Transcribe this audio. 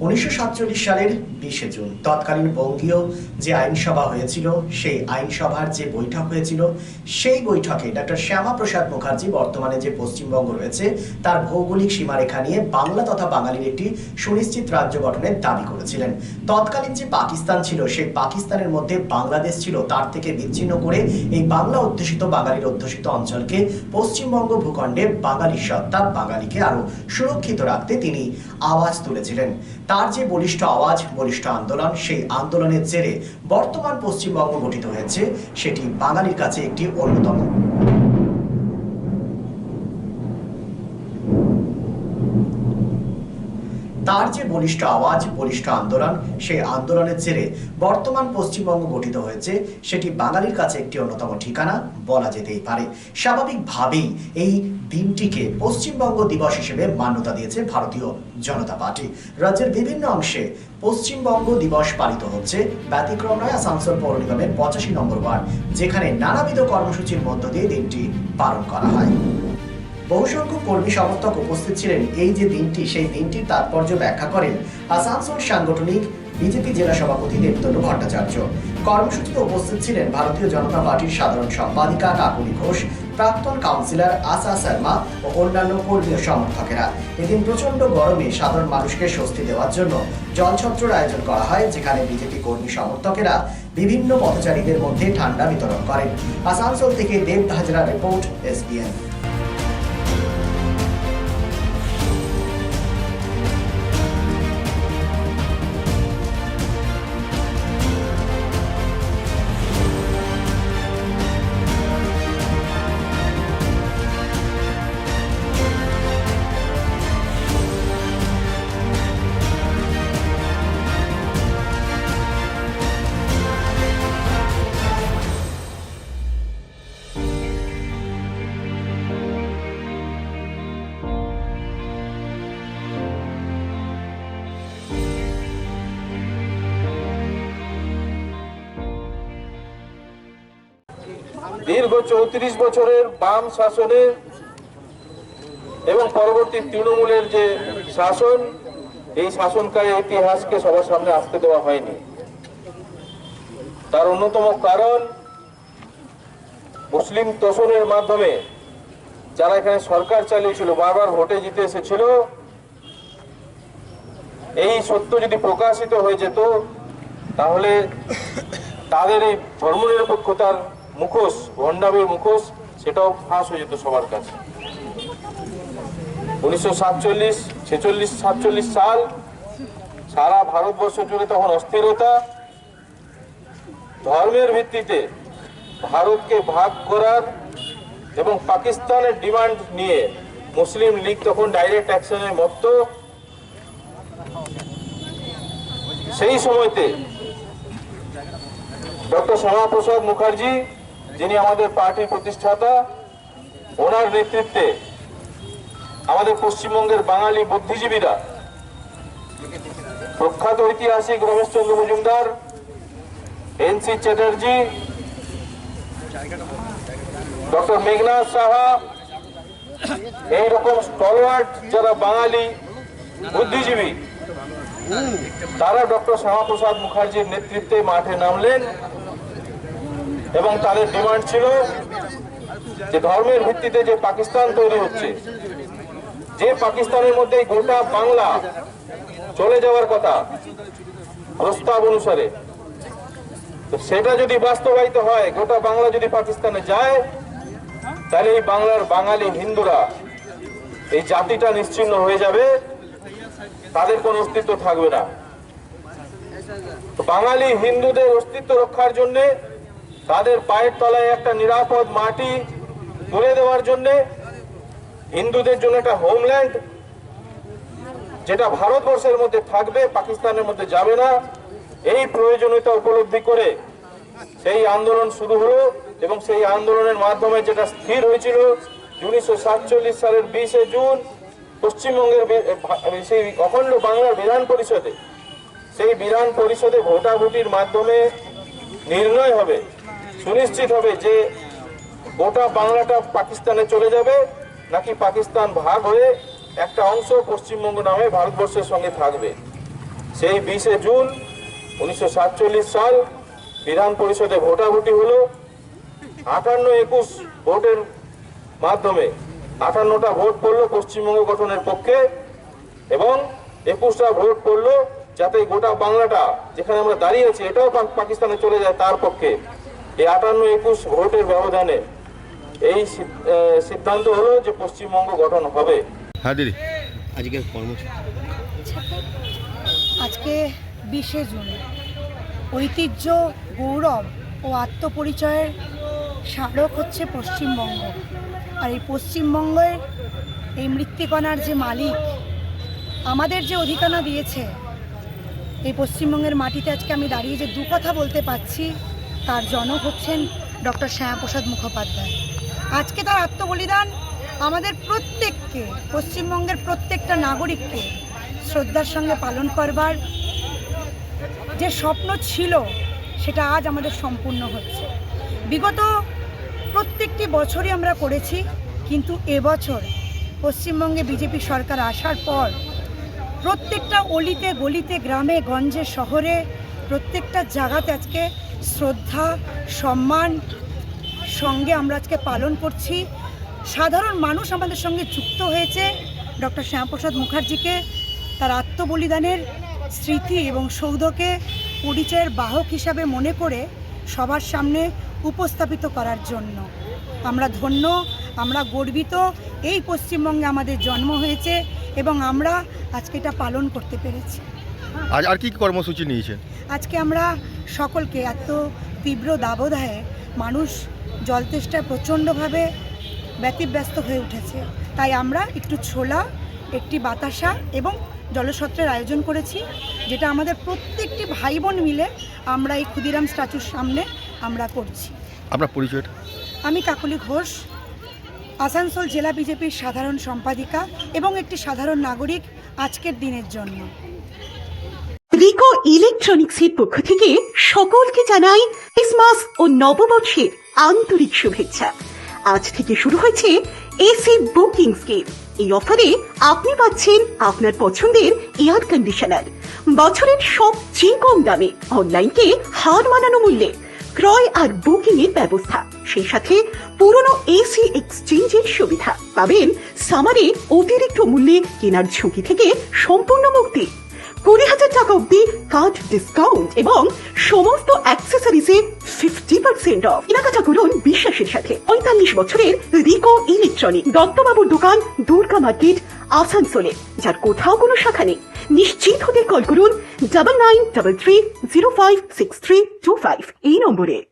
1947 সালের 20 জুন তৎকালীন বঙ্গীয় যে আইনসভা হয়েছিল, সেই আইনসভার যে বৈঠক হয়েছিল, সেই বৈঠকে ডক্টর শ্যামাপ্রসাদ মুখার্জি বর্তমানে যে পশ্চিমবঙ্গ রয়েছে তার ভৌগোলিক সীমারেখা নিয়ে বাংলা তথা বাঙালির একটি সুনিশ্চিত রাজ্য গঠনের দাবি করেছিলেন। তৎকালীন যে পাকিস্তান ছিল, সেই পাকিস্তানের মধ্যে বাংলাদেশ ছিল, তার থেকে বিচ্ছিন্ন করে এই বাংলা অধ্যুষিত বাঙালির অধ্যুষিত অঞ্চলকে পশ্চিমবঙ্গ ভূখণ্ডে বাঙালির সত্তা, বাঙালিকে আরো সুরক্ষিত রাখতে তিনি আওয়াজ তুলেছিলেন। তার যে বলিষ্ঠ আওয়াজ, বলিষ্ঠ আন্দোলন, সেই আন্দোলনের জেরে বর্তমান পশ্চিমবঙ্গ গঠিত হয়েছে, সেটি বাঙালির কাছে একটি অন্যতম। তার যে বলিষ্ঠ আওয়াজ, বলিষ্ঠ আন্দোলন, সেই আন্দোলনের জেরে বর্তমান পশ্চিমবঙ্গ গঠিত হয়েছে, সেটি বাঙালির কাছে একটি অন্যতম ঠিকানা বলা যেতেই পারে। স্বাভাবিকভাবেই এই দিনটিকে পশ্চিমবঙ্গ দিবস হিসেবে মান্যতা দিয়েছে ভারতীয় জনতা পার্টি। রাজ্যের বিভিন্ন অংশে পশ্চিমবঙ্গ দিবস পালিত হচ্ছে। ব্যতিক্রম নয় আসানসোল পৌর নিগমের 85 নম্বর ওয়ার্ড, যেখানে নানাবিধ কর্মসূচির মধ্য দিয়ে দিনটি পালন করা হয়। বহু সংখ্যক কর্মী সমর্থক উপস্থিত ছিলেন। এই যে দিনটি, সেই দিনটির তাৎপর্য ব্যাখ্যা করেন আসানসোল সাংগঠনিক বিজেপি জেলা সভাপতি দেবতনু ভট্টাচার্য। কর্মসূচিতে উপস্থিত ছিলেন ভারতীয় জনতা পার্টির সাধারণ সম্পাদিকা কাকুলি ঘোষ, প্রাক্তন কাউন্সিলর আশা শর্মা ও অন্যান্য কর্মী ও সমর্থকেরা। এদিন প্রচন্ড গরমে সাধারণ মানুষকে স্বস্তি দেওয়ার জন্য জলছত্রের আয়োজন করা হয়, যেখানে বিজেপি কর্মী সমর্থকেরা বিভিন্ন পথচারীদের মধ্যে ঠান্ডা বিতরণ করেন। আসানসোল থেকে দেব হাজরা রিপোর্ট, SBN। দীর্ঘ 34 বছরের বাম শাসনের এবং পরবর্তী তৃণমূলের যে শাসন, এই শাসনকালের ইতিহাসকে সবার সামনে আসতে দেওয়া হয়নি। তার অন্যতম কারণ মুসলিম তোষণের মাধ্যমে যারা এখানে সরকার চালিয়েছিল, বারবার ভোটে জিতে এসেছিল, এই সত্য যদি প্রকাশিত হয়ে যেত, তাহলে তাদের এই ধর্মনিরপেক্ষতার মুখোশ, ভণ্ডামির মুখোশ, সেটাও ফাঁস হয়ে যেত সবার কাছে। 1947 সাল সারা ভারতবর্ষ জুড়ে তখন অস্থিরতা, ধর্মের ভিত্তিতে ভারতকে ভাগ করার এবং পাকিস্তানের ডিমান্ড নিয়ে মুসলিম লীগ তখন ডাইরেক্ট অ্যাকশনে মত্ত। সেই সময়তে ডক্টর শ্যামাপ্রসাদ মুখার্জি, যিনি আমাদের পার্টির প্রতিষ্ঠাতা, ওনার নেতৃত্বে আমাদের পশ্চিমবঙ্গের বাঙালি বুদ্ধিজীবীরা, প্রখ্যাত ঐতিহাসিক রমেশচন্দ্র মজুমদার, NC চ্যাটার্জি, ডক্টর মেঘনাথ সাহা, এইরকম স্টলওয়ার্ড যারা বাঙালি বুদ্ধিজীবী, তারা ডক্টর শ্যামাপ্রসাদ মুখার্জির নেতৃত্বে মাঠে নামলেন এবং তাদের ডিমান্ড ছিল যে ধর্মের ভিত্তিতে যে পাকিস্তান তৈরি হচ্ছে, যে পাকিস্তানের মধ্যে গোটা বাংলা চলে যাওয়ার কথা প্রস্তাব অনুসারে, তো সেটা যদি বাস্তবায়িত হয়, গোটা বাংলা যদি পাকিস্তানে যায়, তাহলে এই বাংলার বাঙালি হিন্দুরা, এই জাতিটা নিশ্চিহ্ন হয়ে যাবে, তাদের কোনো অস্তিত্ব থাকবে না। বাঙালি হিন্দুদের অস্তিত্ব রক্ষার জন্য, তাদের পায়ের তলায় একটা নিরাপদ মাটি তুলে দেওয়ার জন্য, হিন্দুদের জন্য একটা হোমল্যান্ড যেটা ভারতবর্ষের মধ্যে থাকবে, পাকিস্তানের মধ্যে যাবে না, এই প্রয়োজনীয়তা উপলব্ধি করে সেই আন্দোলন শুরু হলো। এবং সেই আন্দোলনের মাধ্যমে যেটা স্থির হয়েছিল 1947 সালের 20 জুন পশ্চিমবঙ্গের সেই অখণ্ড বাংলার বিধান পরিষদে, সেই বিধান পরিষদে ভোটাভুটির মাধ্যমে নির্ণয় হবে, সুনিশ্চিত হবে যে গোটা বাংলাটা পাকিস্তানে চলে যাবে নাকি পাকিস্তান ভাগ হয়ে একটা অংশ পশ্চিমবঙ্গ নামে ভারতবর্ষের সঙ্গে থাকবে। সেই 20শে জুন 1947 সাল বিধান পরিষদে ভোটাভুটি হলো। 58-21 ভোটের মাধ্যমে 58টা ভোট পড়লো পশ্চিমবঙ্গ গঠনের পক্ষে এবং 21টা ভোট পড়লো যাতে গোটা বাংলাটা যেখানে আমরা দাঁড়িয়েছি এটাও পাকিস্তানে চলে যায় তার পক্ষে। এই 58-21 ভোটের ব্যবধানে এই সিদ্ধান্ত হলো যে পশ্চিমবঙ্গ গঠন হবে। হ্যাঁ দিদি, আজকের কর্মসূচি আজকে 20শে জুন ঐতিহ্য, গৌরব ও আত্মপরিচয়ের স্মারক হচ্ছে পশ্চিমবঙ্গ। আর এই পশ্চিমবঙ্গের এই মৃত্তিকণার যে মালিক আমাদের যে অধিকার দিয়েছে, এই পশ্চিমবঙ্গের মাটিতে আজকে আমি দাঁড়িয়ে যে দু কথা বলতে পারছি তার জনক হচ্ছেন ডক্টর শ্যামাপ্রসাদ মুখোপাধ্যায়। আজকে তার আত্মবলিদান আমাদের প্রত্যেককে, পশ্চিমবঙ্গের প্রত্যেকটা নাগরিককে শ্রদ্ধার সঙ্গে পালন করবার যে স্বপ্ন ছিল সেটা আজ আমাদের সম্পূর্ণ হচ্ছে। বিগত প্রত্যেকটি বছরই আমরা করেছি, কিন্তু এবছর পশ্চিমবঙ্গে বিজেপি সরকার আসার পর প্রত্যেকটা অলিতে গলিতে, গ্রামে গঞ্জে, শহরে প্রত্যেকটা জায়গাতে আজকে শ্রদ্ধা সম্মান সঙ্গে আমরা আজকে পালন করছি। সাধারণ মানুষ আমাদের সঙ্গে যুক্ত হয়েছে ডক্টর শ্যামাপ্রসাদ মুখার্জিকে তার আত্মবলিদানের স্মৃতি এবং সৌধকে পরিচয়ের বাহক হিসাবে মনে করে সবার সামনে উপস্থাপিত করার জন্য। আমরা ধন্য, আমরা গর্বিত এই পশ্চিমবঙ্গে আমাদের জন্ম হয়েছে এবং আমরা আজকে এটা পালন করতে পেরেছি। আজ আর কি কর্মসূচি নিয়েছেন? আজকে আমরা সকলকে, এত তীব্র দাবদাহে মানুষ জলতেষ্টায় প্রচণ্ডভাবে ব্যতিব্যস্ত হয়ে উঠেছে, তাই আমরা একটু ছোলা, একটি বাতাসা এবং জলসত্রের আয়োজন করেছি, যেটা আমাদের প্রত্যেকটি ভাই বোন মিলে আমরা এই ক্ষুদিরাম স্ট্যাচুর সামনে আমরা করছি। আপনার পরিচয়টা? আমি কাকলি ঘোষ, আসানসোল জেলা বিজেপির সাধারণ সম্পাদিকা এবং একটি সাধারণ নাগরিক আজকের দিনের জন্য। রিকো ইলেকট্রনিক্সের পক্ষ থেকে সকলকে জানাই ক্রিসমাস ও নববর্ষের আন্তরিক শুভেচ্ছা। আজ থেকে শুরু হয়েছে এসি বুকিং স্কিম। এই অফারে আপনি পাচ্ছেন আপনার পছন্দের এয়ার কন্ডিশনার বছরের সবচেয়ে কম দামে, অনলাইনকে হার মানানো মূল্যে ক্রয় আর বুকিং এর ব্যবস্থা, সেই সাথে পুরনো এসি এক্সচেঞ্জের সুবিধা পাবেন। সামারে অতিরিক্ত মূল্যে কেনার ঝুঁকি থেকে সম্পূর্ণ মুক্তি, 20,000 টাকা অব্দি কার্ড ডিসকাউন্ট এবং সমস্ত অ্যাক্সেসরিজে 50% অফ। কেনাকাটা করুন বিশ্বাসের সাথে। 45 বছরের রিকো ইলেকট্রনিক, দত্তবাবুর দোকান, দুর্গা মার্কেট, আসানসোলে, যার কোথাও কোনো শাখা নেই। নিশ্চিত হতে কল করুন 9933056325 এই নম্বরে।